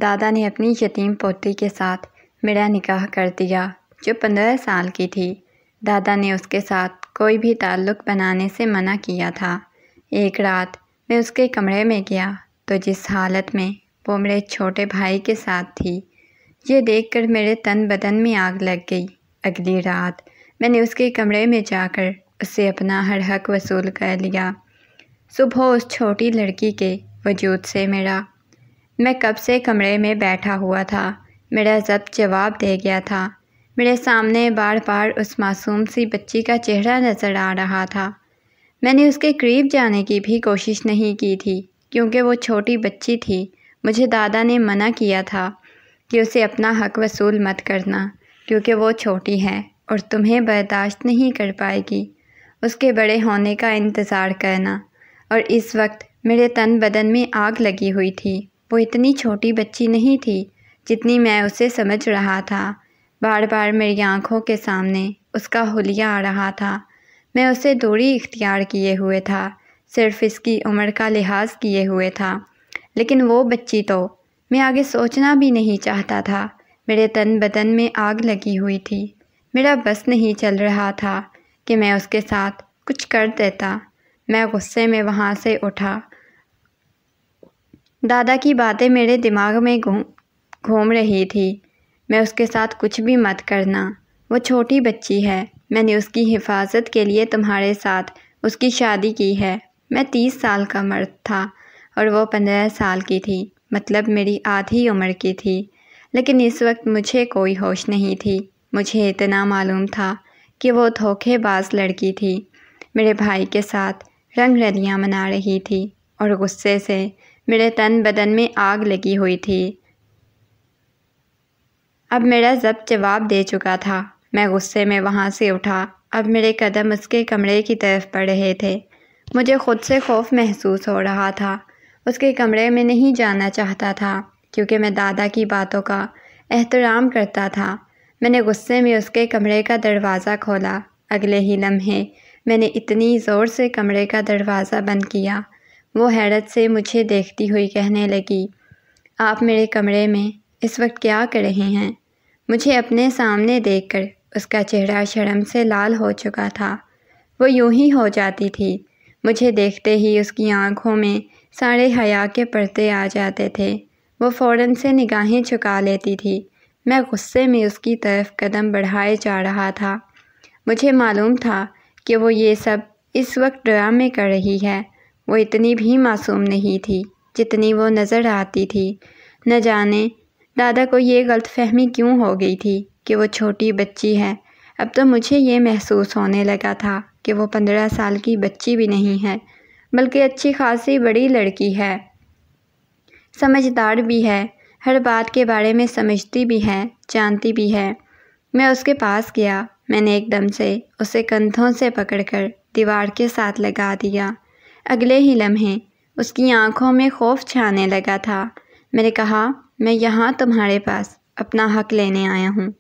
دادا نے اپنی یتیم پوتی کے ساتھ میرا نکاح کر دیا جو 15 سال کی تھی۔ دادا نے اس کے ساتھ کوئی بھی تعلق بنانے سے منع کیا تھا۔ ایک رات میں اس کے کمرے میں گیا تو جس حالت میں وہ میرے چھوٹے بھائی کے ساتھ تھی، یہ دیکھ کر میرے تن بدن میں آگ لگ گئی۔ اگلی رات میں نے اس کے کمرے میں جا کر اس سے اپنا ہر حق وصول کر لیا۔ صبح اس چھوٹی لڑکی کے وجود سے میں کب سے کمرے میں بیٹھا ہوا تھا، میرا ضبط جواب دے گیا تھا۔ میرے سامنے بار بار اس معصوم سی بچی کا چہرہ نظر آ رہا تھا۔ میں نے اس کے قریب جانے کی بھی کوشش نہیں کی تھی کیونکہ وہ چھوٹی بچی تھی۔ مجھے دادا نے منع کیا تھا کہ اسے اپنا حق وصول مت کرنا کیونکہ وہ چھوٹی ہے اور تمہیں برداشت نہیں کر پائے گی اس کے بڑے ہونے کا انتظار کرنا۔ اور اس وقت میرے تن بدن میں آگ لگی ہوئی تھی۔ وہ اتنی چھوٹی بچی نہیں تھی جتنی میں اسے سمجھ رہا تھا۔ بار بار میری آنکھوں کے سامنے اس کا حلیہ آ رہا تھا۔ میں اسے دوری اختیار کیے ہوئے تھا، صرف اس کی عمر کا لحاظ کیے ہوئے تھا، لیکن وہ بچی تو میں آگے سوچنا بھی نہیں چاہتا تھا۔ میرے تن بدن میں آگ لگی ہوئی تھی۔ میرا بس نہیں چل رہا تھا کہ میں اس کے ساتھ کچھ کر دیتا۔ میں غصے میں وہاں سے اٹھا۔ دادا کی باتیں میرے دماغ میں گھوم رہی تھی۔ میں اس کے ساتھ کچھ بھی مت کرنا، وہ چھوٹی بچی ہے، میں نے اس کی حفاظت کے لیے تمہارے ساتھ اس کی شادی کی ہے۔ میں 30 سال کا مرد تھا اور وہ 15 سال کی تھی، مطلب میری آدھی عمر کی تھی۔ لیکن اس وقت مجھے کوئی ہوش نہیں تھی۔ مجھے اتنا معلوم تھا کہ وہ دھوکے باز لڑکی تھی، میرے بھائی کے ساتھ رنگ رلیاں منا رہی تھی اور غصے سے میرے تن بدن میں آگ لگی ہوئی تھی۔ اب میرا ضبط جواب دے چکا تھا۔ میں غصے میں وہاں سے اٹھا۔ اب میرے قدم اس کے کمرے کی طرف بڑھ رہے تھے۔ مجھے خود سے خوف محسوس ہو رہا تھا۔ اس کے کمرے میں نہیں جانا چاہتا تھا کیونکہ میں دادا کی باتوں کا احترام کرتا تھا۔ میں نے غصے میں اس کے کمرے کا دروازہ کھولا۔ اگلے ہی لمحے میں نے اتنی زور سے کمرے کا دروازہ بند کیا۔ وہ حیرت سے مجھے دیکھتی ہوئی کہنے لگی، آپ میرے کمرے میں اس وقت کیا کر رہے ہیں؟ مجھے اپنے سامنے دیکھ کر اس کا چہرہ شرم سے لال ہو چکا تھا۔ وہ یوں ہی ہو جاتی تھی۔ مجھے دیکھتے ہی اس کی آنکھوں میں سارے حیا کے پردے آ جاتے تھے۔ وہ فوراً سے نگاہیں چکا لیتی تھی۔ میں غصے میں اس کی طرف قدم بڑھائے جا رہا تھا۔ مجھے معلوم تھا کہ وہ یہ سب اس وقت ڈرامے کر رہی ہے۔ وہ اتنی بھی معصوم نہیں تھی جتنی وہ نظر آتی تھی۔ نہ جانے دادا کو یہ غلط فہمی کیوں ہو گئی تھی کہ وہ چھوٹی بچی ہے۔ اب تو مجھے یہ محسوس ہونے لگا تھا کہ وہ 15 سال کی بچی بھی نہیں ہے بلکہ اچھی خاصی بڑی لڑکی ہے، سمجھدار بھی ہے، ہر بات کے بارے میں سمجھتی بھی ہے، جانتی بھی ہے۔ میں اس کے پاس گیا۔ میں نے ایک دم سے اسے کندھوں سے پکڑ کر دیوار کے ساتھ لگا دیا۔ اگلے ہی لمحے اس کی آنکھوں میں خوف چھانے لگا تھا۔ میں نے کہا، میں یہاں تمہارے پاس اپنا حق لینے آیا ہوں۔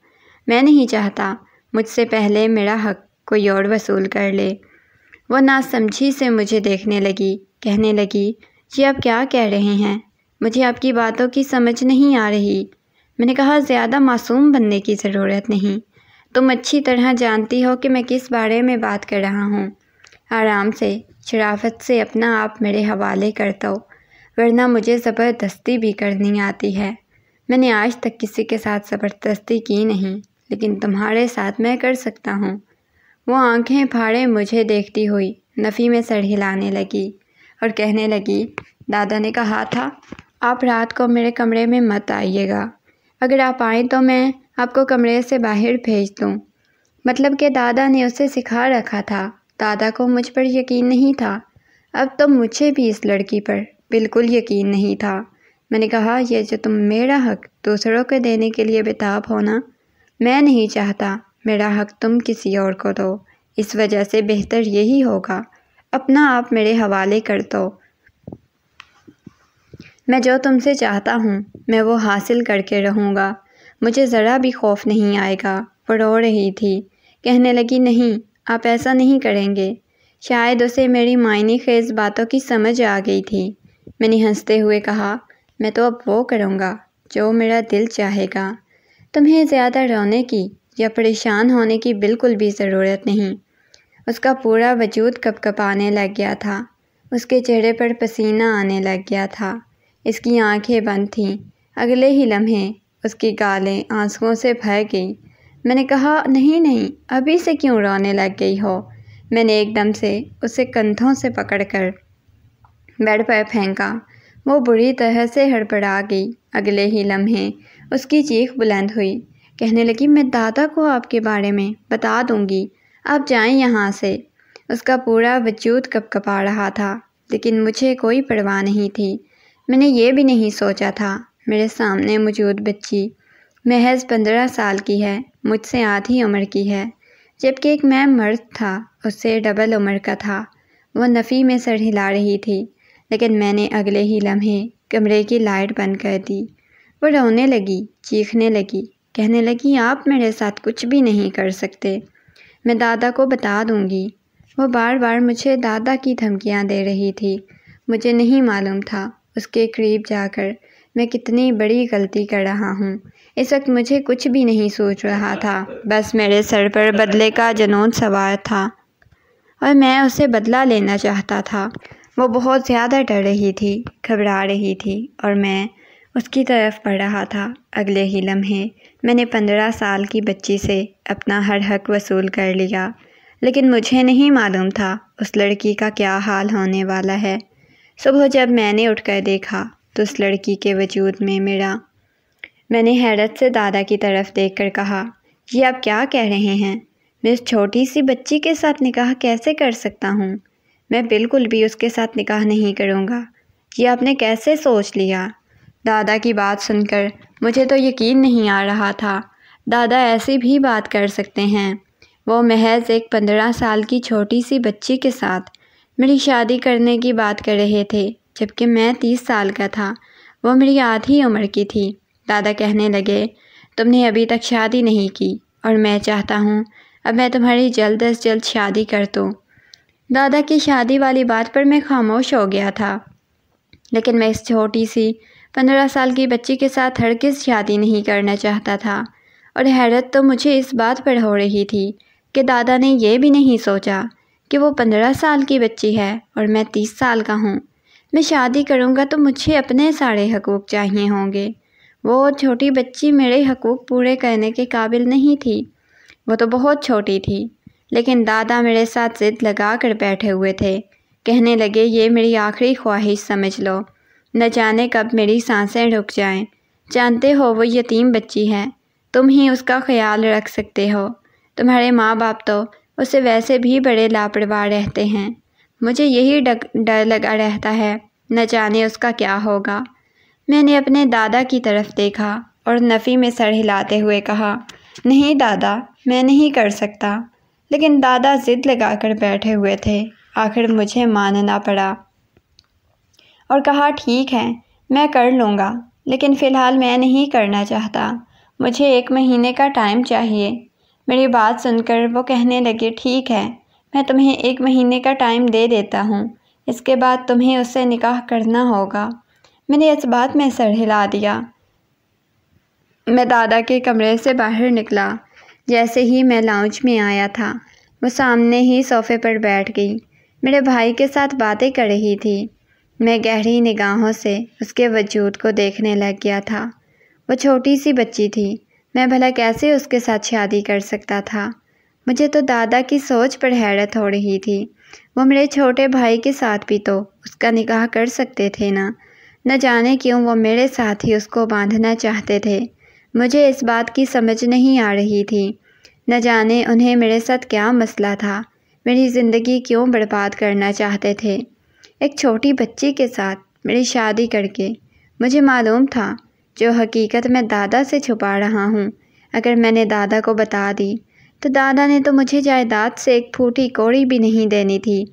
میں نہیں چاہتا مجھ سے پہلے میرا حق کوئی اور وصول کر لے۔ وہ ناسمجھی سے مجھے دیکھنے لگی، کہنے لگی، یہ آپ کیا کہہ رہے ہیں؟ مجھے آپ کی باتوں کی سمجھ نہیں آ رہی۔ میں نے کہا، زیادہ معصوم بننے کی ضرورت نہیں۔ تم اچھی طرح جانتی ہو کہ میں کس بارے میں بات کر رہا ہوں۔ آرام سے، شرافت سے اپنا آپ میرے حوالے کر دو، ورنہ مجھے زبردستی بھی کرنی آتی ہے۔ میں نے آج تک کسی کے ساتھ زبردستی کی نہیں، لیکن تمہارے ساتھ میں کر سکتا ہوں۔ وہ آنکھیں پھاڑے مجھے دیکھتی ہوئی نفی میں سر ہلانے لگی اور کہنے لگی، دادا نے کہا تھا آپ رات کو میرے کمرے میں مت آئیے گا۔ اگر آپ آئیں تو میں آپ کو کمرے سے باہر بھیج دوں۔ مطلب کہ دادا نے اسے سکھا رکھا تھا۔ دادا کو مجھ پر یقین نہیں تھا۔ اب تو مجھے بھی اس لڑکی پر بالکل یقین نہیں تھا۔ میں نے کہا، یہ جو تم میرا حق دوسروں کو دینے کے لیے بےتاب ہو نا، میں نہیں چاہتا میرا حق تم کسی اور کو دو۔ اس وجہ سے بہتر یہی ہوگا اپنا آپ میرے حوالے کر دو۔ میں جو تم سے چاہتا ہوں میں وہ حاصل کر کے رہوں گا۔ مجھے ذرا بھی خوف نہیں آئے گا۔ وہ رو رہی تھی، کہنے لگی، نہیں، آپ ایسا نہیں کریں گے۔ شاید اسے میری معنی خیز باتوں کی سمجھ آ گئی تھی۔ میں نے ہنستے ہوئے کہا، میں تو اب وہ کروں گا جو میرا دل چاہے گا۔ تمہیں زیادہ رونے کی یا پریشان ہونے کی بالکل بھی ضرورت نہیں۔ اس کا پورا وجود کپکپانے لگ گیا تھا، اس کے چہرے پر پسینہ آنے لگ گیا تھا، اس کی آنکھیں بند تھیں۔ اگلے ہی لمحے اس کی گالیں آنسوؤں سے بھر گئی۔ میں نے کہا، نہیں، ابھی سے کیوں رونے لگ گئی ہو؟ میں نے ایک دم سے اسے کندھوں سے پکڑ کر بیڈ پر پھینکا۔ وہ بری طرح سے ہڑبڑا گئی۔ اگلے ہی لمحے اس کی چیخ بلند ہوئی، کہنے لگی، میں دادا کو آپ کے بارے میں بتا دوں گی، آپ جائیں یہاں سے۔ اس کا پورا وجود کپکپا رہا تھا، لیکن مجھے کوئی پرواہ نہیں تھی۔ میں نے یہ بھی نہیں سوچا تھا میرے سامنے موجود بچی محض 15 سال کی ہے، مجھ سے آدھی عمر کی ہے، جبکہ ایک میں مرد تھا اس سے ڈبل عمر کا تھا۔ وہ نفی میں سر ہلا رہی تھی، لیکن میں نے اگلے ہی لمحے کمرے کی لائٹ بند کر دی۔ وہ رونے لگی، چیخنے لگی، کہنے لگی، آپ میرے ساتھ کچھ بھی نہیں کر سکتے، میں دادا کو بتا دوں گی۔ وہ بار بار مجھے دادا کی دھمکیاں دے رہی تھی۔ مجھے نہیں معلوم تھا اس کے قریب جا کر میں کتنی بڑی غلطی کر رہا ہوں۔ اس وقت مجھے کچھ بھی نہیں سوچ رہا تھا، بس میرے سر پر بدلے کا جنون سوار تھا اور میں اسے بدلہ لینا چاہتا تھا۔ وہ بہت زیادہ ڈر رہی تھی، گھبرا رہی تھی، اور میں اس کی طرف بڑھ رہا تھا۔ اگلے ہی لمحے میں نے 15 سال کی بچی سے اپنا ہر حق وصول کر لیا، لیکن مجھے نہیں معلوم تھا اس لڑکی کا کیا حال ہونے والا ہے۔ صبح جب میں نے اٹھ کر دیکھا تو اس لڑکی کے وجود میں میں نے حیرت سے دادا کی طرف دیکھ کر کہا، یہ آپ کیا کہہ رہے ہیں؟ میں اس چھوٹی سی بچی کے ساتھ نکاح کیسے کر سکتا ہوں؟ میں بالکل بھی اس کے ساتھ نکاح نہیں کروں گا۔ یہ آپ نے کیسے سوچ لیا؟ دادا کی بات سن کر مجھے تو یقین نہیں آ رہا تھا۔ دادا ایسی بھی بات کر سکتے ہیں؟ وہ محض ایک 15 سال کی چھوٹی سی بچی کے ساتھ میری شادی کرنے کی بات کر رہے تھے، جبکہ میں 30 سال کا تھا، وہ میری آدھی عمر کی تھی۔ دادا کہنے لگے، تم نے ابھی تک شادی نہیں کی اور میں چاہتا ہوں اب میں تمہاری جلد از جلد شادی کر دوں۔ دادا کی شادی والی بات پر میں خاموش ہو گیا تھا، لیکن میں اس چھوٹی سی 15 سال کی بچی کے ساتھ ہرگز شادی نہیں کرنا چاہتا تھا، اور حیرت تو مجھے اس بات پر ہو رہی تھی کہ دادا نے یہ بھی نہیں سوچا کہ وہ 15 سال کی بچی ہے اور میں 30 سال کا ہوں۔ میں شادی کروں گا تو مجھے اپنے سارے حقوق چاہیے ہوں گے۔ وہ چھوٹی بچی میرے حقوق پورے کرنے کے قابل نہیں تھی، وہ تو بہت چھوٹی تھی۔ لیکن دادا میرے ساتھ ضد لگا کر بیٹھے ہوئے تھے، کہنے لگے، یہ میری آخری خواہش سمجھ لو، نہ جانے کب میری سانسیں رک جائیں۔ جانتے ہو وہ یتیم بچی ہے، تم ہی اس کا خیال رکھ سکتے ہو، تمہارے ماں باپ تو اسے ویسے بھی بڑے لاپرواہ رہتے ہیں۔ مجھے یہی ڈر لگا رہتا ہے، نہ جانے اس کا کیا ہوگا۔ میں نے اپنے دادا کی طرف دیکھا اور نفی میں سر ہلاتے ہوئے کہا، نہیں دادا، میں نہیں کر سکتا۔ لیکن دادا ضد لگا کر بیٹھے ہوئے تھے۔ آخر مجھے ماننا پڑا اور کہا، ٹھیک ہے، میں کر لوں گا، لیکن فی الحال میں نہیں کرنا چاہتا، مجھے 1 مہینے کا ٹائم چاہیے۔ میری بات سن کر وہ کہنے لگے، ٹھیک ہے، میں تمہیں 1 مہینے کا ٹائم دے دیتا ہوں، اس کے بعد تمہیں اس سے نکاح کرنا ہوگا۔ میں نے اس بات میں سر ہلا دیا۔ میں دادا کے کمرے سے باہر نکلا۔ جیسے ہی میں لاؤنج میں آیا تھا، وہ سامنے ہی صوفے پر بیٹھ گئی، میرے بھائی کے ساتھ باتیں کر رہی تھی۔ میں گہری نگاہوں سے اس کے وجود کو دیکھنے لگ گیا تھا۔ وہ چھوٹی سی بچی تھی، میں بھلا کیسے اس کے ساتھ شادی کر سکتا تھا؟ مجھے تو دادا کی سوچ پر حیرت ہو رہی تھی۔ وہ میرے چھوٹے بھائی کے ساتھ بھی تو اس کا نکاح کر سکتے تھے نا، نہ جانے کیوں وہ میرے ساتھ ہی اس کو باندھنا چاہتے تھے۔ مجھے اس بات کی سمجھ نہیں آ رہی تھی، نہ جانے انہیں میرے ساتھ کیا مسئلہ تھا، میری زندگی کیوں برباد کرنا چاہتے تھے ایک چھوٹی بچی کے ساتھ میری شادی کر کے۔ مجھے معلوم تھا جو حقیقت میں دادا سے چھپا رہا ہوں، اگر میں نے دادا کو بتا دی تو دادا نے تو مجھے جائیداد سے ایک پھوٹی کوڑی بھی نہیں دینی تھی۔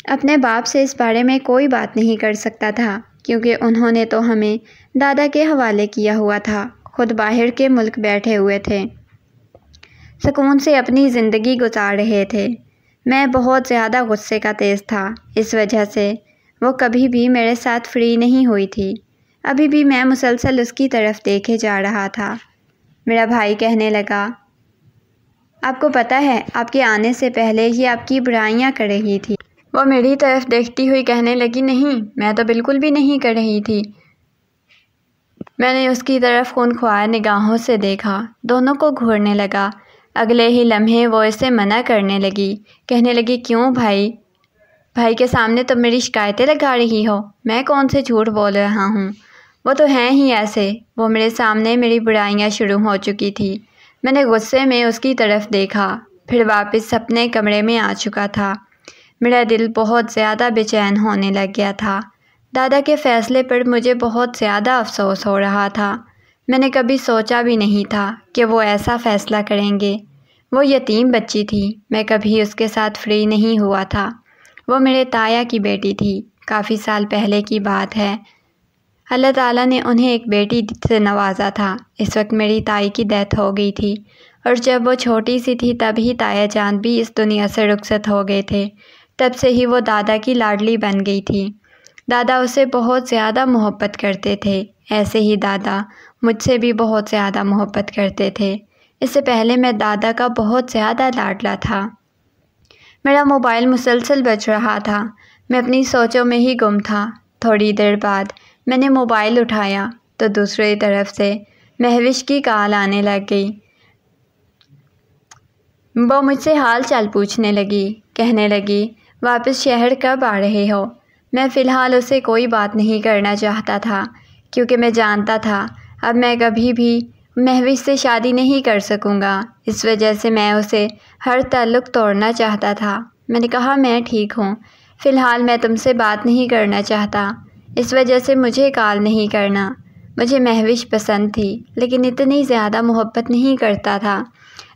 اپنے باپ سے اس بارے میں کوئی بات نہیں کر سکتا تھا، کیونکہ انہوں نے تو ہمیں دادا کے حوالے کیا ہوا تھا، خود باہر کے ملک بیٹھے ہوئے تھے، سکون سے اپنی زندگی گزار رہے تھے۔ میں بہت زیادہ غصے کا تیز تھا، اس وجہ سے وہ کبھی بھی میرے ساتھ فری نہیں ہوئی تھی۔ ابھی بھی میں مسلسل اس کی طرف دیکھے جا رہا تھا۔ میرا بھائی کہنے لگا، آپ کو پتہ ہے آپ کے آنے سے پہلے یہ آپ کی برائیاں کر رہی تھی۔ وہ میری طرف دیکھتی ہوئی کہنے لگی، نہیں، میں تو بالکل بھی نہیں کر رہی تھی۔ میں نے اس کی طرف خونخوار نگاہوں سے دیکھا، دونوں کو گھورنے لگا۔ اگلے ہی لمحے وہ اسے منع کرنے لگی، کہنے لگی، کیوں بھائی کے سامنے تم میری شکایتیں لگا رہی ہو؟ میں کون سے جھوٹ بول رہا ہوں؟ وہ تو ہیں ہی ایسے۔ وہ میرے سامنے میری برائیاں شروع ہو چکی تھی۔ میں نے غصے میں اس کی طرف دیکھا، پھر واپس اپنے کمرے میں آ چکا تھا۔ میرا دل بہت زیادہ بے چین ہونے لگ گیا تھا۔ دادا کے فیصلے پر مجھے بہت زیادہ افسوس ہو رہا تھا۔ میں نے کبھی سوچا بھی نہیں تھا کہ وہ ایسا فیصلہ کریں گے۔ وہ یتیم بچی تھی، میں کبھی اس کے ساتھ فری نہیں ہوا تھا۔ وہ میرے تایا کی بیٹی تھی، کافی سال پہلے کی بات ہے۔ اللہ تعالیٰ نے انہیں ایک بیٹی سے نوازا تھا۔ اس وقت میری تائی کی ڈیتھ ہو گئی تھی، اور جب وہ چھوٹی سی تھی تب ہی تایا جان بھی اس دنیا سے رخصت ہو گئے تھے۔ تب سے ہی وہ دادا کی لاڈلی بن گئی تھی۔ دادا اسے بہت زیادہ محبت کرتے تھے، ایسے ہی دادا مجھ سے بھی بہت زیادہ محبت کرتے تھے۔ اس سے پہلے میں دادا کا بہت زیادہ لاڈلا تھا۔ میرا موبائل مسلسل بج رہا تھا، میں اپنی سوچوں میں ہی گم تھا۔ تھوڑی دیر بعد میں نے موبائل اٹھایا تو دوسری طرف سے مہوش کی کال آنے لگ گئی۔ وہ مجھ سے حال چال پوچھنے لگی، کہنے لگی، واپس شہر کب آ رہے ہو؟ میں فی الحال اسے کوئی بات نہیں کرنا چاہتا تھا، کیونکہ میں جانتا تھا اب میں کبھی بھی مہوش سے شادی نہیں کر سکوں گا۔ اس وجہ سے میں اسے ہر تعلق توڑنا چاہتا تھا۔ میں نے کہا، میں ٹھیک ہوں، فی الحال میں تم سے بات نہیں کرنا چاہتا، اس وجہ سے مجھے کال نہیں کرنا۔ مجھے مہوش پسند تھی، لیکن اتنی زیادہ محبت نہیں کرتا تھا،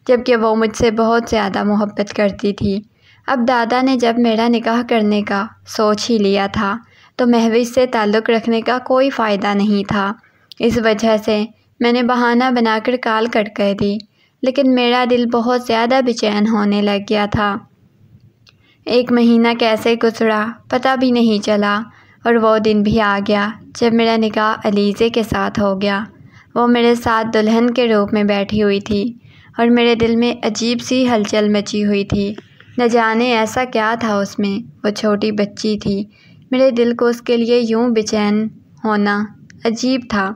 جبکہ وہ مجھ سے بہت زیادہ محبت کرتی تھی۔ اب دادا نے جب میرا نکاح کرنے کا سوچ ہی لیا تھا تو مہوش سے تعلق رکھنے کا کوئی فائدہ نہیں تھا۔ اس وجہ سے میں نے بہانہ بنا کر کال کٹ کر دی، لیکن میرا دل بہت زیادہ بے چین ہونے لگ گیا تھا۔ ایک مہینہ کیسے گزرا پتہ بھی نہیں چلا، اور وہ دن بھی آ گیا جب میرا نکاح علیزے کے ساتھ ہو گیا۔ وہ میرے ساتھ دلہن کے روپ میں بیٹھی ہوئی تھی، اور میرے دل میں عجیب سی ہلچل مچی ہوئی تھی۔ نہ جانے ایسا کیا تھا اس میں، وہ چھوٹی بچی تھی۔ میرے دل کو اس کے لیے یوں بے چین ہونا عجیب تھا۔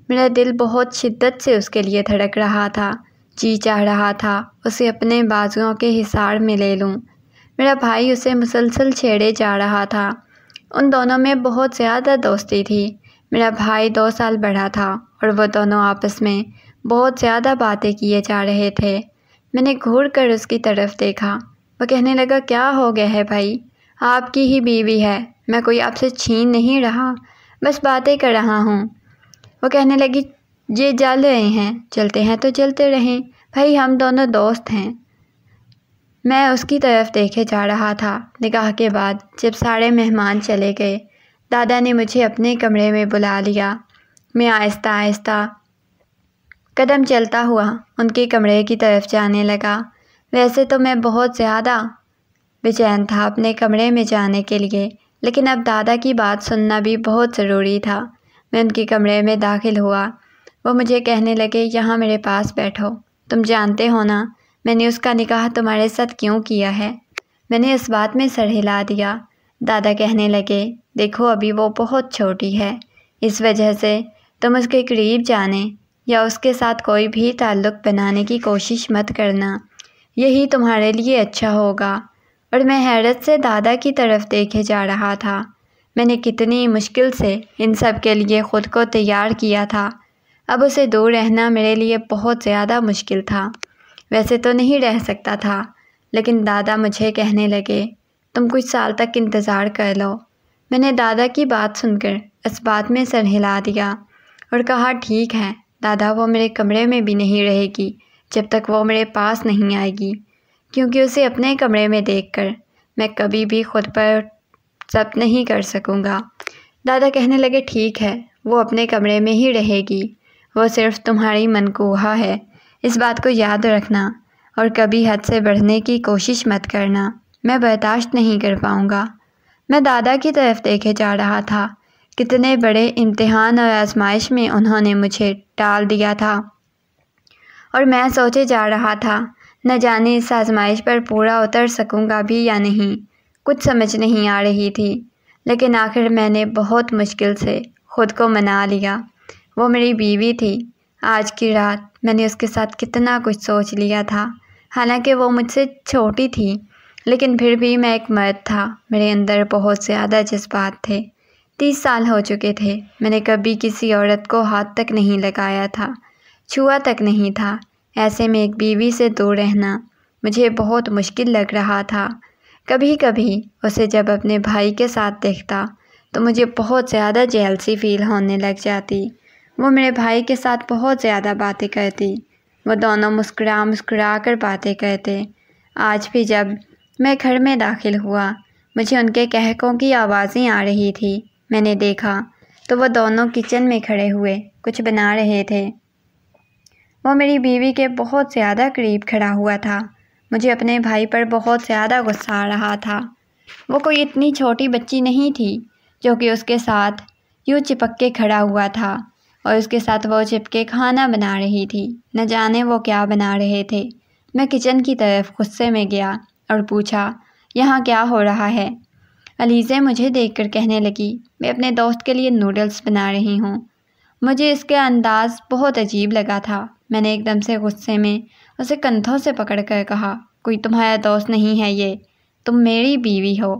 میرا دل بہت شدت سے اس کے لیے دھڑک رہا تھا، جی چاہ رہا تھا اسے اپنے بازوؤں کے حصار میں لے لوں۔ میرا بھائی اسے مسلسل چھیڑے جا رہا تھا۔ ان دونوں میں بہت زیادہ دوستی تھی۔ میرا بھائی 2 سال بڑا تھا، اور وہ دونوں آپس میں بہت زیادہ باتیں کیے جا رہے تھے۔ میں نے گھور کر اس کی طرف دیکھا۔ وہ کہنے لگا، کیا ہو گیا ہے بھائی؟ آپ کی ہی بیوی ہے، میں کوئی آپ سے چھین نہیں رہا، بس باتیں کر رہا ہوں۔ وہ کہنے لگی، یہ جل رہے ہیں، چلتے ہیں تو چلتے رہیں، بھائی ہم دونوں دوست ہیں۔ میں اس کی طرف دیکھے جا رہا تھا۔ نکاح کے بعد جب سارے مہمان چلے گئے، دادا نے مجھے اپنے کمرے میں بلا لیا۔ میں آہستہ آہستہ قدم چلتا ہوا ان کے کمرے کی طرف جانے لگا۔ ویسے تو میں بہت زیادہ بے چین تھا اپنے کمرے میں جانے کے لیے، لیکن اب دادا کی بات سننا بھی بہت ضروری تھا۔ میں ان کے کمرے میں داخل ہوا۔ وہ مجھے کہنے لگے، یہاں میرے پاس بیٹھو، تم جانتے ہو نا میں نے اس کا نکاح تمہارے ساتھ کیوں کیا ہے؟ میں نے اس بات میں سر ہلا دیا۔ دادا کہنے لگے، دیکھو ابھی وہ بہت چھوٹی ہے، اس وجہ سے تم اس کے قریب جانے یا اس کے ساتھ کوئی بھی تعلق بنانے کی کوشش مت کرنا، یہی تمہارے لیے اچھا ہوگا۔ اور میں حیرت سے دادا کی طرف دیکھے جا رہا تھا۔ میں نے کتنی مشکل سے ان سب کے لیے خود کو تیار کیا تھا۔ اب اسے دور رہنا میرے لیے بہت زیادہ مشکل تھا۔ ویسے تو نہیں رہ سکتا تھا، لیکن دادا مجھے کہنے لگے، تم کچھ سال تک انتظار کر لو۔ میں نے دادا کی بات سن کر اس بات میں سر ہلا دیا اور کہا، ٹھیک ہے دادا، وہ میرے کمرے میں بھی نہیں رہے گی جب تک وہ میرے پاس نہیں آئے گی، کیونکہ اسے اپنے کمرے میں دیکھ کر میں کبھی بھی خود پر ضبط نہیں کر سکوں گا۔ دادا کہنے لگے، ٹھیک ہے، وہ اپنے کمرے میں ہی رہے گی، وہ صرف تمہاری منقوہ ہے، اس بات کو یاد رکھنا، اور کبھی حد سے بڑھنے کی کوشش مت کرنا، میں برداشت نہیں کر پاؤں گا۔ میں دادا کی طرف دیکھے جا رہا تھا۔ کتنے بڑے امتحان اور آزمائش میں انہوں نے مجھے ڈال دیا تھا، اور میں سوچے جا رہا تھا نہ جانے اس آزمائش پر پورا اتر سکوں گا بھی یا نہیں۔ کچھ سمجھ نہیں آ رہی تھی، لیکن آخر میں نے بہت مشکل سے خود کو منا لیا۔ وہ میری بیوی تھی۔ آج کی رات میں نے اس کے ساتھ کتنا کچھ سوچ لیا تھا، حالانکہ وہ مجھ سے چھوٹی تھی، لیکن پھر بھی میں ایک مرد تھا۔ میرے اندر بہت زیادہ جذبات تھے۔ 30 سال ہو چکے تھے، میں نے کبھی کسی عورت کو ہاتھ تک نہیں لگایا تھا، چھوا تک نہیں تھا۔ ایسے میں ایک بیوی سے دور رہنا مجھے بہت مشکل لگ رہا تھا۔ کبھی کبھی اسے جب اپنے بھائی کے ساتھ دیکھتا تو مجھے بہت زیادہ جیلسی فیل ہونے لگ جاتی۔ وہ میرے بھائی کے ساتھ بہت زیادہ باتیں کرتی، وہ دونوں مسکرا مسکرا کر باتیں کرتے۔ آج بھی جب میں گھر میں داخل ہوا، مجھے ان کے قہقہوں کی آوازیں آ رہی تھی۔ میں نے دیکھا تو وہ دونوں کچن میں کھڑے ہوئے کچھ بنا رہے تھے۔ وہ میری بیوی کے بہت زیادہ قریب کھڑا ہوا تھا۔ مجھے اپنے بھائی پر بہت زیادہ غصہ آ رہا تھا۔ وہ کوئی اتنی چھوٹی بچی نہیں تھی جو کہ اس کے ساتھ یوں چپک کے کھڑا ہوا تھا، اور اس کے ساتھ وہ چپکے کھانا بنا رہی تھی۔ نہ جانے وہ کیا بنا رہے تھے۔ میں کچن کی طرف غصے میں گیا اور پوچھا، یہاں کیا ہو رہا ہے؟ علیزہ مجھے دیکھ کر کہنے لگی، میں اپنے دوست کے لیے نوڈلز بنا رہی ہوں۔ مجھے اس کے انداز بہت عجیب لگا تھا۔ میں نے ایک دم سے غصے میں اسے کندھوں سے پکڑ کر کہا، کوئی تمہارا دوست نہیں ہے یہ، تم میری بیوی ہو۔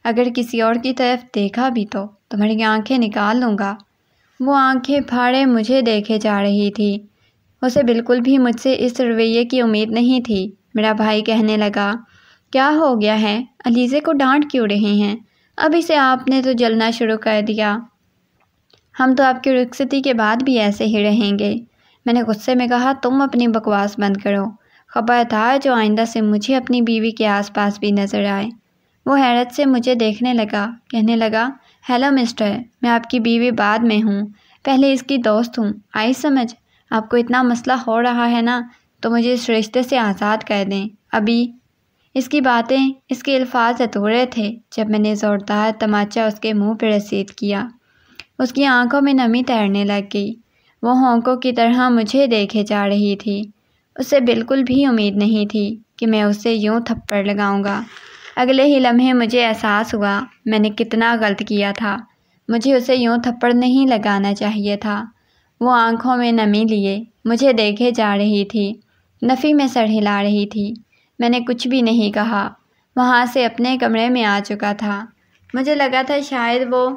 اگر کسی اور کی طرف دیکھا بھی تو تمہاری آنکھیں نکال لوں گا۔ وہ آنکھیں پھاڑے مجھے دیکھے جا رہی تھی۔ اسے بالکل بھی مجھ سے اس رویے کی امید نہیں تھی۔ میرا بھائی کہنے لگا، کیا ہو گیا ہے؟ علیزہ کو ڈانٹ کیوں رہے ہیں؟ ابھی سے آپ نے تو جلنا شروع کر دیا۔ ہم تو آپ کی رخصتی کے بعد بھی ایسے ہی رہیں گے۔ میں نے غصے میں کہا، تم اپنی بکواس بند کرو۔ خبردار جو آئندہ سے مجھے اپنی بیوی کے آس پاس بھی نظر آئے۔ وہ حیرت سے مجھے دیکھنے لگا، کہنے لگا، ہیلو مسٹر، میں آپ کی بیوی بعد میں ہوں، پہلے اس کی دوست ہوں۔ آئی سمجھ؟ آپ کو اتنا مسئلہ ہو رہا ہے نا، تو مجھے اس رشتے سے آزاد کر دیں ابھی۔ اس کی باتیں، اس کے الفاظ ادھورے تھے جب میں نے زوردار تماچا اس کے منہ پہ رسید کیا۔ اس کی آنکھوں میں نمی تیرنے لگ گئی۔ وہ ہونکوں کی طرح مجھے دیکھے جا رہی تھی۔ اسے بالکل بھی امید نہیں تھی کہ میں اسے یوں تھپڑ لگاؤں گا۔ اگلے ہی لمحے مجھے احساس ہوا میں نے کتنا غلط کیا تھا۔ مجھے اسے یوں تھپڑ نہیں لگانا چاہیے تھا۔ وہ آنکھوں میں نمی لیے مجھے دیکھے جا رہی تھی، نفی میں سر ہلا رہی تھی۔ میں نے کچھ بھی نہیں کہا، وہاں سے اپنے کمرے میں آ چکا تھا۔ مجھے لگا تھا شاید وہ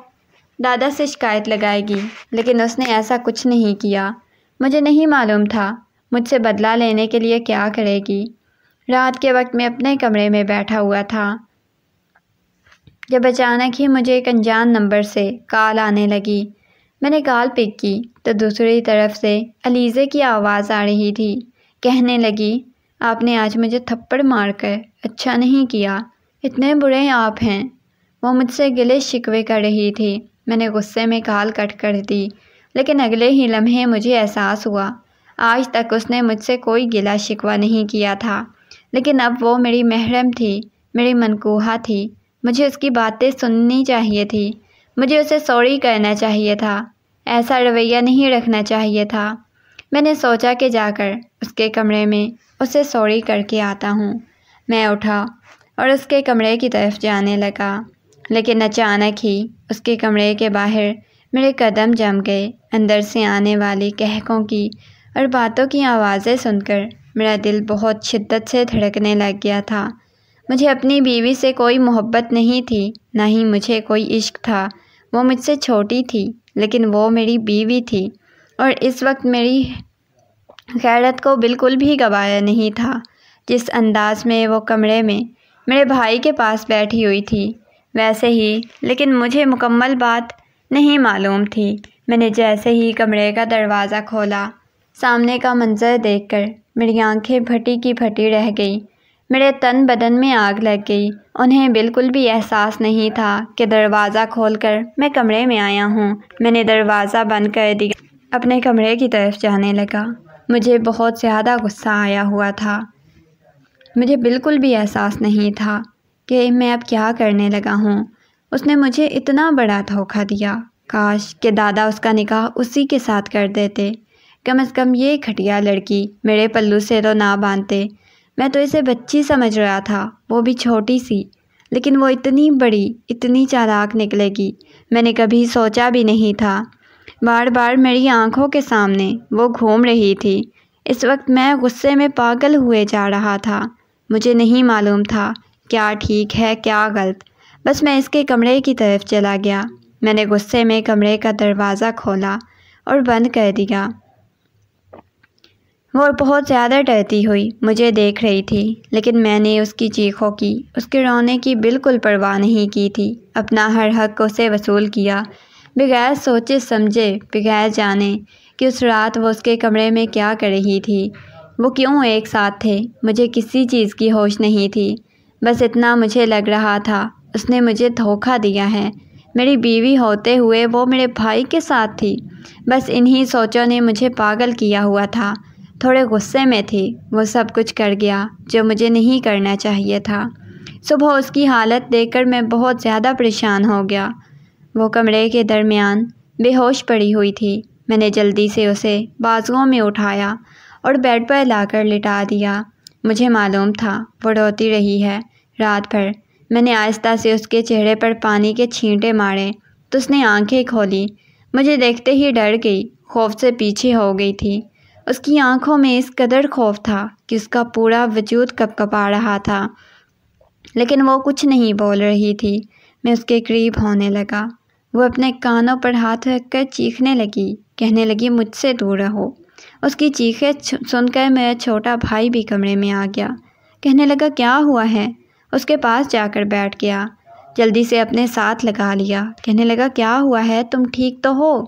دادا سے شکایت لگائے گی، لیکن اس نے ایسا کچھ نہیں کیا۔ مجھے نہیں معلوم تھا مجھ سے بدلہ لینے کے لیے کیا کرے گی۔ رات کے وقت میں اپنے کمرے میں بیٹھا ہوا تھا جب اچانک ہی مجھے ایک انجان نمبر سے کال آنے لگی۔ میں نے کال پک کی تو دوسری طرف سے علیزہ کی آواز آ رہی تھی۔ کہنے لگی، آپ نے آج مجھے تھپڑ مار کر اچھا نہیں کیا، اتنے برے آپ ہیں۔ وہ مجھ سے گلے شکوے کر رہی تھی۔ میں نے غصے میں کال کٹ کر دی، لیکن اگلے ہی لمحے مجھے احساس ہوا آج تک اس نے مجھ سے کوئی گلا شکوہ نہیں کیا تھا، لیکن اب وہ میری محرم تھی، میری منکوحہ تھی۔ مجھے اس کی باتیں سننی چاہیے تھی، مجھے اسے سوری کرنا چاہیے تھا، ایسا رویہ نہیں رکھنا چاہیے تھا۔ میں نے سوچا کہ جا کر اس کے کمرے میں اسے سوری کر کے آتا ہوں۔ میں اٹھا اور اس کے کمرے کی طرف جانے لگا، لیکن اچانک ہی اس کے کمرے کے باہر میرے قدم جم گئے۔ اندر سے آنے والی قہقہوں کی اور باتوں کی آوازیں سن کر میرا دل بہت شدت سے دھڑکنے لگ گیا تھا۔ مجھے اپنی بیوی سے کوئی محبت نہیں تھی، نہ ہی مجھے کوئی عشق تھا۔ وہ مجھ سے چھوٹی تھی، لیکن وہ میری بیوی تھی، اور اس وقت میری غیرت کو بالکل بھی گوارا نہیں تھا جس انداز میں وہ کمرے میں میرے بھائی کے پاس بیٹھی ہوئی تھی ویسے ہی، لیکن مجھے مکمل بات نہیں معلوم تھی۔ میں نے جیسے ہی کمرے کا دروازہ کھولا، سامنے کا منظر دیکھ کر میری آنکھیں پھٹی کی پھٹی رہ گئی، میرے تن بدن میں آگ لگ گئی۔ انہیں بالکل بھی احساس نہیں تھا کہ دروازہ کھول کر میں کمرے میں آیا ہوں۔ میں نے دروازہ بند کر دیا، اپنے کمرے کی طرف جانے لگا۔ مجھے بہت زیادہ غصہ آیا ہوا تھا۔ مجھے بالکل بھی احساس نہیں تھا کہ میں اب کیا کرنے لگا ہوں۔ اس نے مجھے اتنا بڑا دھوکہ دیا۔ کاش کہ دادا اس کا نکاح اسی کے ساتھ کر دیتے، کم از کم یہ گھٹیا لڑکی میرے پلو سے تو نہ باندھتے۔ میں تو اسے بچی سمجھ رہا تھا، وہ بھی چھوٹی سی، لیکن وہ اتنی بڑی، اتنی چالاک نکلے گی، میں نے کبھی سوچا بھی نہیں تھا۔ بار بار میری آنکھوں کے سامنے وہ گھوم رہی تھی۔ اس وقت میں غصے میں پاگل ہوئے جا رہا تھا۔ مجھے نہیں معلوم تھا کیا ٹھیک ہے کیا غلط، بس میں اس کے کمرے کی طرف چلا گیا۔ میں نے غصے میں کمرے کا دروازہ کھولا اور بند کر دیا۔ وہ بہت زیادہ ڈرتی ہوئی مجھے دیکھ رہی تھی، لیکن میں نے اس کی چیخوں کی، اس کے رونے کی بالکل پرواہ نہیں کی تھی۔ اپنا ہر حق اسے وصول کیا، بغیر سوچے سمجھے، بغیر جانے کہ اس رات وہ اس کے کمرے میں کیا کر رہی تھی، وہ کیوں ایک ساتھ تھے۔ مجھے کسی چیز کی ہوش نہیں تھی، بس اتنا مجھے لگ رہا تھا اس نے مجھے دھوکہ دیا ہے۔ میری بیوی ہوتے ہوئے وہ میرے بھائی کے ساتھ تھی۔ بس انہی سوچوں نے مجھے پاگل کیا ہوا تھا۔ تھوڑے غصے میں تھی، وہ سب کچھ کر گیا جو مجھے نہیں کرنا چاہیے تھا۔ صبح اس کی حالت دیکھ کر میں بہت زیادہ پریشان ہو گیا۔ وہ کمرے کے درمیان بے ہوش پڑی ہوئی تھی۔ میں نے جلدی سے اسے بازوؤں میں اٹھایا اور بیڈ پر لا کر لٹا دیا۔ مجھے معلوم تھا وہ روتی رہی ہے رات بھر۔ میں نے آہستہ سے اس کے چہرے پر پانی کے چھینٹے مارے تو اس نے آنکھیں کھولی۔ مجھے دیکھتے ہی ڈر گئی، خوف سے پیچھے ہو گئی تھی۔ اس کی آنکھوں میں اس قدر خوف تھا کہ اس کا پورا وجود کپکپا رہا تھا، لیکن وہ کچھ نہیں بول رہی تھی۔ میں اس کے قریب ہونے لگا۔ وہ اپنے کانوں پر ہاتھ رکھ کر چیخنے لگی، کہنے لگی مجھ سے دور رہو۔ اس کی چیخیں سن کر میرا چھوٹا بھائی بھی کمرے میں آ گیا۔ کہنے لگا کیا ہوا ہے؟ اس کے پاس جا کر بیٹھ گیا، جلدی سے اپنے ساتھ لگا لیا۔ کہنے لگا کیا ہوا ہے، تم ٹھیک تو ہو؟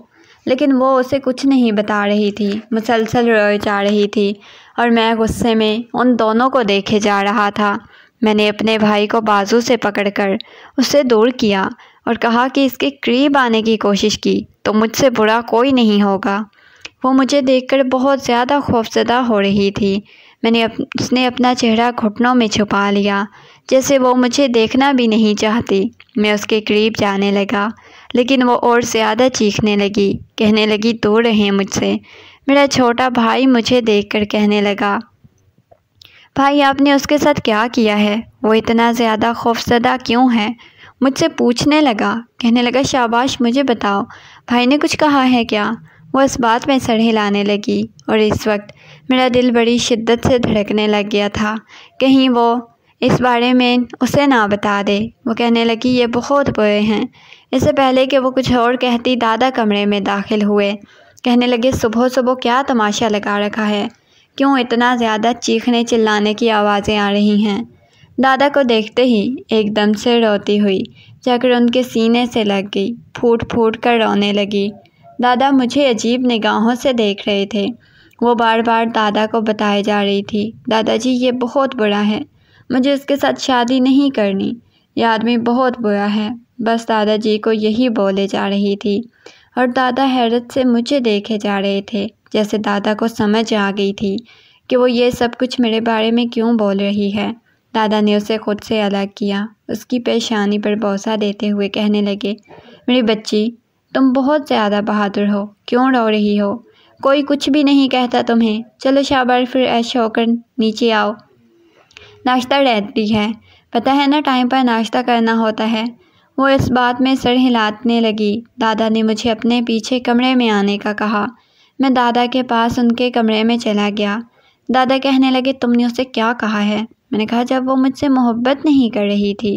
لیکن وہ اسے کچھ نہیں بتا رہی تھی، مسلسل روئے جا رہی تھی اور میں غصے میں ان دونوں کو دیکھے جا رہا تھا۔ میں نے اپنے بھائی کو بازو سے پکڑ کر اس سے دور کیا اور کہا کہ اس کے قریب آنے کی کوشش کی تو مجھ سے برا کوئی نہیں ہوگا۔ وہ مجھے دیکھ کر بہت زیادہ خوفزدہ ہو رہی تھی۔ اس نے اپنا چہرہ گھٹنوں میں چھپا لیا، جیسے وہ مجھے دیکھنا بھی نہیں چاہتی۔ میں اس کے قریب جانے لگا، لیکن وہ اور زیادہ چیخنے لگی، کہنے لگی دور رہیں مجھ سے۔ میرا چھوٹا بھائی مجھے دیکھ کر کہنے لگا بھائی آپ نے اس کے ساتھ کیا کیا ہے؟ وہ اتنا زیادہ خوفزدہ کیوں ہے؟ مجھ سے پوچھنے لگا، کہنے لگا شاباش مجھے بتاؤ بھائی نے کچھ کہا ہے کیا؟ وہ اس بات میں سر ہلانے لگی اور اس وقت میرا دل بڑی شدت سے دھڑکنے لگ گیا تھا، کہیں وہ اس بارے میں اسے نہ بتا دے۔ وہ کہنے لگی یہ بہت برے ہیں۔ اس سے پہلے کہ وہ کچھ اور کہتی دادا کمرے میں داخل ہوئے۔ کہنے لگے صبح صبح کیا تماشا لگا رکھا ہے؟ کیوں اتنا زیادہ چیخنے چلانے کی آوازیں آ رہی ہیں؟ دادا کو دیکھتے ہی ایک دم سے روتی ہوئی جا کر ان کے سینے سے لگ گئی، پھوٹ پھوٹ کر رونے لگی۔ دادا مجھے عجیب نگاہوں سے دیکھ رہے تھے۔ وہ بار بار دادا کو بتائے جا رہی تھی دادا جی یہ بہت برا ہے، مجھے اس کے ساتھ شادی نہیں کرنی، یہ آدمی بہت برا ہے۔ بس دادا جی کو یہی بولے جا رہی تھی اور دادا حیرت سے مجھے دیکھے جا رہے تھے، جیسے دادا کو سمجھ آ گئی تھی کہ وہ یہ سب کچھ میرے بارے میں کیوں بول رہی ہے۔ دادا نے اسے خود سے الگ کیا، اس کی پیشانی پر بوسہ دیتے ہوئے کہنے لگے میری بچی تم بہت زیادہ بہادر ہو، کیوں رو رہی ہو؟ کوئی کچھ بھی نہیں کہتا تمہیں، چلو شاباش پھر ایش ہو کر نیچے آؤ، ناشتہ ریڈی ہے، پتہ ہے نا ٹائم پر ناشتہ کرنا ہوتا ہے۔ وہ اس بات میں سر ہلانے لگی۔ دادا نے مجھے اپنے پیچھے کمرے میں آنے کا کہا۔ میں دادا کے پاس ان کے کمرے میں چلا گیا۔ دادا کہنے لگے تم نے اسے کیا کہا ہے؟ میں نے کہا جب وہ مجھ سے محبت نہیں کر رہی تھی،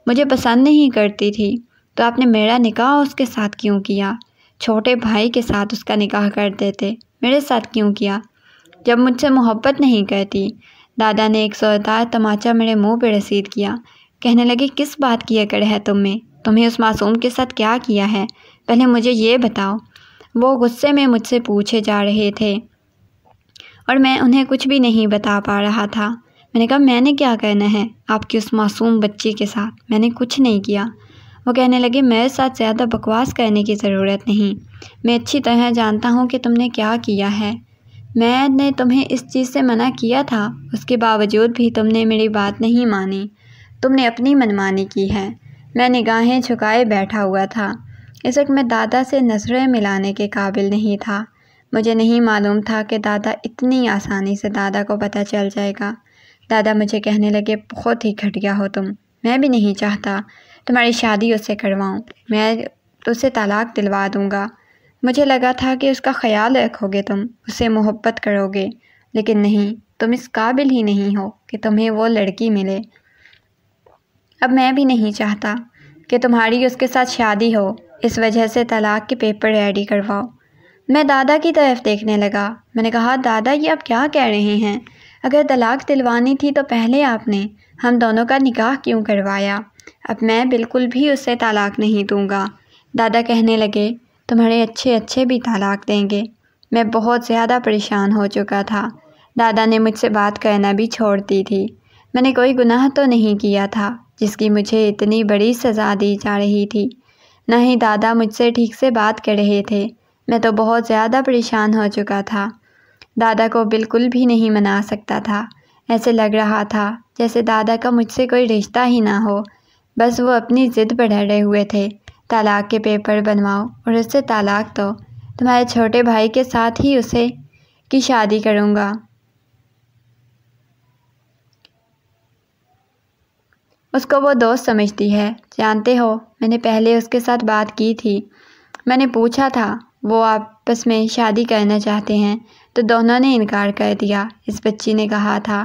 مجھے پسند نہیں کرتی تھی، تو آپ نے میرا نکاح اس کے ساتھ کیوں کیا؟ چھوٹے بھائی کے ساتھ اس کا نکاح کر دیتے، میرے ساتھ کیوں کیا جب مجھ سے محبت نہیں کرتی؟ دادا نے ایک زوردار تماچا میرے منہ پہ رسید کیا۔ کہنے لگے کس بات کی اکڑ ہے تم میں؟ تمہیں اس معصوم کے ساتھ کیا کیا ہے؟ پہلے مجھے یہ بتاؤ۔ وہ غصے میں مجھ سے پوچھے جا رہے تھے اور میں انہیں کچھ بھی نہیں بتا پا رہا تھا۔ میں نے کہا میں نے کیا کرنا ہے آپ کی اس معصوم بچی کے ساتھ؟ میں نے کچھ نہیں کیا۔ وہ کہنے لگے میرے ساتھ زیادہ بکواس کرنے کی ضرورت نہیں، میں اچھی طرح جانتا ہوں کہ تم نے کیا کیا ہے۔ میں نے تمہیں اس چیز سے منع کیا تھا، اس کے باوجود بھی تم نے میری بات نہیں مانی، تم نے اپنی منمانی کی ہے۔ میں نگاہیں جھکائے بیٹھا ہوا تھا۔ اس وقت میں دادا سے نظریں ملانے کے قابل نہیں تھا۔ مجھے نہیں معلوم تھا کہ دادا اتنی آسانی سے دادا کو پتہ چل جائے گا۔ دادا مجھے کہنے لگے، بہت ہی گھٹیا ہو تم، میں بھی نہیں چاہتا تمہاری شادی اس سے کرواؤں، میں اسے طلاق دلوا دوں گا۔ مجھے لگا تھا کہ اس کا خیال رکھو گے، تم اس سے محبت کرو گے، لیکن نہیں، تم اس قابل ہی نہیں ہو کہ تمہیں وہ لڑکی ملے۔ اب میں بھی نہیں چاہتا کہ تمہاری اس کے ساتھ شادی ہو، اس وجہ سے طلاق کے پیپر ریڈی کرواؤ۔ میں دادا کی طرف دیکھنے لگا۔ میں نے کہا، دادا یہ آپ کیا کہہ رہے ہیں؟ اگر طلاق دلوانی تھی تو پہلے آپ نے ہم دونوں کا نکاح کیوں کروایا؟ اب میں بالکل بھی اس سے طلاق نہیں دوں گا۔ دادا کہنے لگے، تمہارے اچھے بھی طلاق دیں گے۔ میں بہت زیادہ پریشان ہو چکا تھا۔ دادا نے مجھ سے بات کرنا بھی چھوڑ دی تھی۔ میں نے کوئی گناہ تو نہیں کیا تھا جس کی مجھے اتنی بڑی سزا دی جا رہی تھی، نہ ہی دادا مجھ سے ٹھیک سے بات کر رہے تھے۔ میں تو بہت زیادہ پریشان ہو چکا تھا۔ دادا کو بالکل بھی نہیں منا سکتا تھا۔ ایسے لگ رہا تھا جیسے دادا کا مجھ سے کوئی رشتہ ہی نہ ہو، بس وہ اپنی ضد پر ڈٹے ہوئے تھے۔ طلاق کے پیپر بنواؤ اور اس سے طلاق دو، تمہارے چھوٹے بھائی کے ساتھ ہی اسے کی شادی کروں گا۔ اس کو وہ دوست سمجھتی ہے، جانتے ہو میں نے پہلے اس کے ساتھ بات کی تھی۔ میں نے پوچھا تھا وہ آپس میں شادی کرنا چاہتے ہیں تو دونوں نے انکار کر دیا۔ اس بچی نے کہا تھا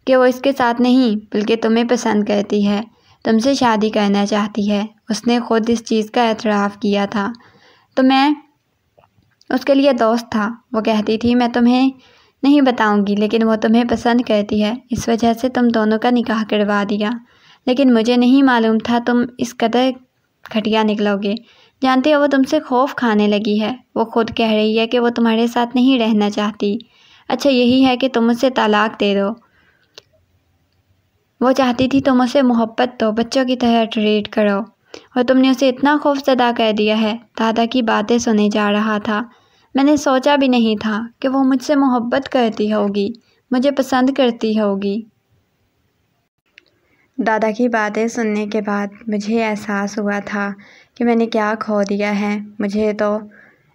کہ وہ اس کے ساتھ نہیں بلکہ تمہیں پسند کرتی ہے، تم سے شادی کرنا چاہتی ہے۔ اس نے خود اس چیز کا اعتراف کیا تھا، تو میں اس کے لیے دوست تھا۔ وہ کہتی تھی میں تمہیں نہیں بتاؤں گی، لیکن وہ تمہیں پسند کرتی ہے، اس وجہ سے تم دونوں کا نکاح کروا دیا۔ لیکن مجھے نہیں معلوم تھا تم اس قدر گھٹیا نکلو گے۔ جانتے ہو وہ تم سے خوف کھانے لگی ہے، وہ خود کہہ رہی ہے کہ وہ تمہارے ساتھ نہیں رہنا چاہتی۔ اچھا یہی ہے کہ تم اسے طلاق دے دو۔ وہ چاہتی تھی تم اسے محبت دو، بچوں کی طرح ٹریٹ کرو، اور تم نے اسے اتنا خوف زدہ کر دیا ہے۔ دادا کی باتیں سنے جا رہا تھا۔ میں نے سوچا بھی نہیں تھا کہ وہ مجھ سے محبت کرتی ہوگی، مجھے پسند کرتی ہوگی۔ دادا کی باتیں سننے کے بعد مجھے احساس ہوا تھا کہ میں نے کیا کھو دیا ہے۔ مجھے تو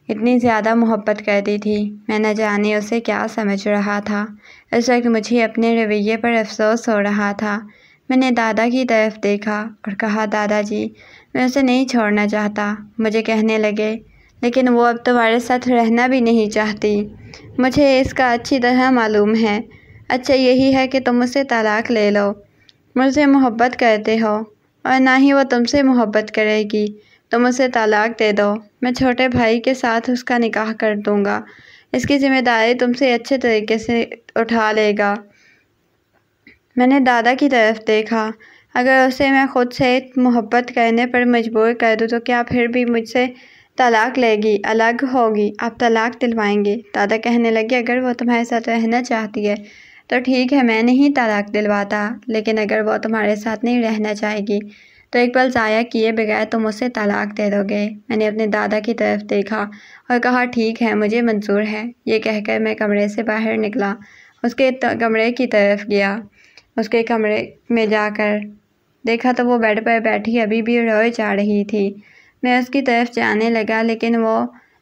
اتنی زیادہ محبت کرتی تھی، میں نہ جانے اسے کیا سمجھ رہا تھا۔ اس وقت مجھے اپنے رویے پر افسوس ہو رہا تھا۔ میں نے دادا کی طرف دیکھا اور کہا، دادا جی میں اسے نہیں چھوڑنا چاہتا۔ مجھے کہنے لگے، لیکن وہ اب تمہارے ساتھ رہنا بھی نہیں چاہتی، مجھے اس کا اچھی طرح معلوم ہے۔ اچھا یہی ہے کہ تم اسے طلاق لے لو، مجھ سے محبت کرتے ہو اور نہ ہی وہ تم سے محبت کرے گی، تم اسے طلاق دے دو، میں چھوٹے بھائی کے ساتھ اس کا نکاح کر دوں گا، اس کی ذمہ داری تم سے اچھے طریقے سے اٹھا لے گا۔ میں نے دادا کی طرف دیکھا، اگر اسے میں خود سے محبت کرنے پر مجبور کر دوں تو کیا پھر بھی مجھ سے طلاق لے گی، الگ ہوگی، آپ طلاق دلوائیں گے؟ دادا کہنے لگے، اگر وہ تمہارے ساتھ رہنا چاہتی ہے تو ٹھیک ہے، میں نہیں طلاق دلواتا، لیکن اگر وہ تمہارے ساتھ نہیں رہنا چاہے گی تو ایک پل ضائع کیے بغیر تم اسے طلاق دے دو گے۔ میں نے اپنے دادا کی طرف دیکھا اور کہا، ٹھیک ہے، مجھے منظور ہے۔ یہ کہہ کر میں کمرے سے باہر نکلا، اس کے کمرے کی طرف گیا۔ اس کے کمرے میں جا کر دیکھا تو وہ بیڈ پر بیٹھی ابھی بھی روئے جا رہی تھی۔ میں اس کی طرف جانے لگا لیکن وہ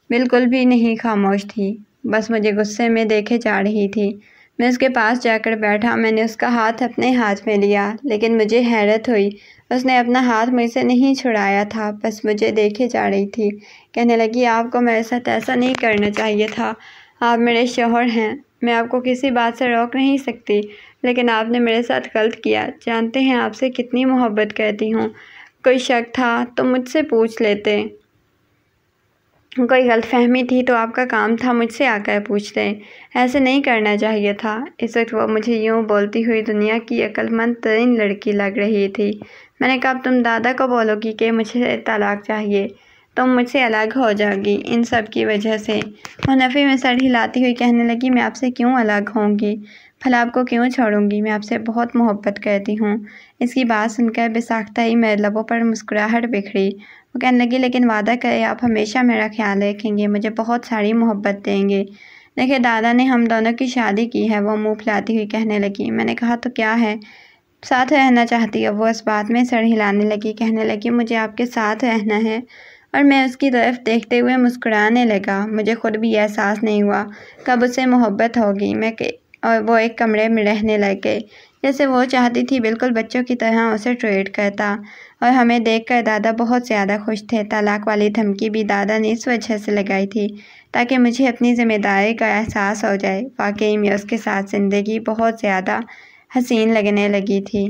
بالکل بھی نہیں خاموش تھی، بس مجھے غصے میں دیکھے جا رہی تھی۔ میں اس کے پاس جا کر بیٹھا، میں نے اس کا ہاتھ اپنے ہاتھ میں لیا، لیکن مجھے حیرت ہوئی، اس نے اپنا ہاتھ مجھ سے نہیں چھڑایا تھا، بس مجھے دیکھے جا رہی تھی۔ کہنے لگی، آپ کو میرے ساتھ ایسا نہیں کرنا چاہیے تھا، آپ میرے شوہر ہیں، میں آپ کو کسی بات سے روک نہیں سکتی، لیکن آپ نے میرے ساتھ غلط کیا۔ جانتے ہیں آپ سے کتنی محبت کرتی ہوں، کوئی شک تھا تو مجھ سے پوچھ لیتے، کوئی غلط فہمی تھی تو آپ کا کام تھا مجھ سے آ کر پوچھتے، ایسے نہیں کرنا چاہیے تھا۔ اس وقت وہ مجھے یوں بولتی ہوئی دنیا کی عقل مند ترین لڑکی لگ رہی تھی۔ میں نے کہا، اب تم دادا کو بولو گی کہ مجھے طلاق چاہیے، تم مجھ سے الگ ہو جاؤ گی ان سب کی وجہ سے۔ وہ نفی میں سر ہلاتی ہوئی کہنے لگی، میں آپ سے کیوں الگ ہوں گی، پھل آپ کو کیوں چھوڑوں گی، میں آپ سے بہت محبت کرتی ہوں۔ اس کی بات سن کر بساختہ ہی میرے لبوں پر مسکراہٹ بکھری۔ وہ کہنے لگی، لیکن وعدہ کرے آپ ہمیشہ میرا خیال رکھیں گے، مجھے بہت ساری محبت دیں گے۔ دیکھیں دادا نے ہم دونوں کی شادی کی ہے، وہ منہ پھلاتی ہوئی کہنے لگی۔ میں نے کہا، تو کیا ہے، ساتھ رہنا چاہتی ہے؟ وہ اس بات میں سر ہلانے لگی، کہنے لگی، مجھے آپ کے ساتھ رہنا ہے اور میں اس کی طرف دیکھتے ہوئے مسکرانے لگا۔ مجھے خود بھی احساس نہیں ہوا کب اس سے محبت ہوگی اور وہ ایک کمرے میں رہنے لگ گئے جیسے وہ چاہتی تھی، بالکل بچوں کی طرح اسے ٹریٹ کرتا۔ اور ہمیں دیکھ کر دادا بہت زیادہ خوش تھے۔ طلاق والی دھمکی بھی دادا نے اس وجہ سے لگائی تھی تاکہ مجھے اپنی ذمہ داری کا احساس ہو جائے۔ واقعی میں اس کے ساتھ زندگی بہت زیادہ حسین لگنے لگی تھی۔